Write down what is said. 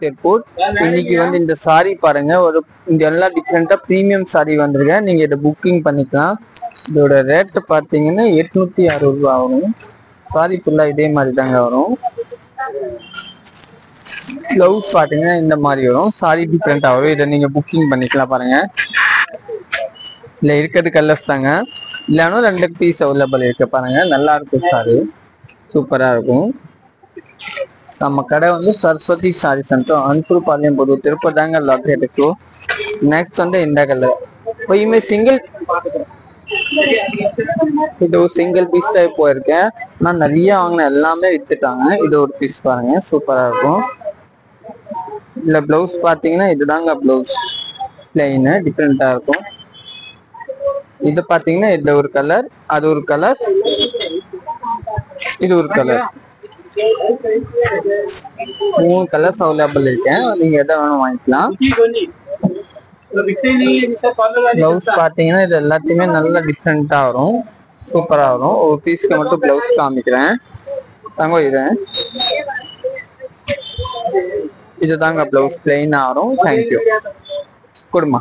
Airport. இன்னைக்கு வந்து இந்த சாரி பாருங்க, ஒரு இங்க எல்லாம் டிஃப்ரெண்டா ப்ரீமியம் சாரி வந்திருக்கேன். நீங்க இதை புக்கிங் பண்ணிக்கலாம். இதோட ரேட் பாத்தீங்கன்னா 860 ரூபாய் ஆகும். சாரி ஃபுல்லா இதே மாதிரி தாங்க வரும். பிளவுஸ் பாத்தீங்கன்னா இந்த மாதிரி வரும். சாரி டிஃப்ரெண்டா வரும். இதை நீங்க புக்கிங் பண்ணிக்கலாம் பாருங்க. இல்ல இருக்கிறது கலர்ஸ் தாங்க. இல்லைன்னா 2 பீஸ் அவைலபிள் இருக்கு பாருங்க. நல்லா இருக்கும் சாரி, சூப்பரா இருக்கும். நம்ம கடை வந்து சரஸ்வதி சாரி சென்டர், அன்புபாளையம் போது திருப்பதி தாங்க லொக்கேட் இருக்கு. நெக்ஸ்ட் வந்து இந்த கலர் எப்பயுமே சிங்கிள், இது ஒரு சிங்கிள் பீஸ் டைப் போயிருக்கேன். நான் நிறைய வாங்கின எல்லாமே வித்துட்டாங்க. இது ஒரு பீஸ் பாருங்க, சூப்பரா இருக்கும். இல்ல பிளவுஸ் பாத்தீங்கன்னா இதுதாங்க பிளவுஸ், பிளைன் டிஃப்ரெண்டா இருக்கும். இது பாத்தீங்கன்னா இதுல ஒரு கலர், அது ஒரு கலர், இது ஒரு கலர், 3 கலர்ஸ் அவைலபிள் இருக்கேன். நீங்க எதை வேணும் வாங்கிக்கலாம். பிளவுஸ் பாத்தீங்கன்னா இது எல்லாத்தையுமே நல்லா டிஃப்ரெண்டா வரும், சூப்பரா வரும். ஒரு பீஸ்க்கு மட்டும் பிளவுஸ் காமிக்கிறேன் தாங்க. இது தாங்க பிளவுஸ் பிளைனா வரும். தேங்க்யூ. கொடுமா.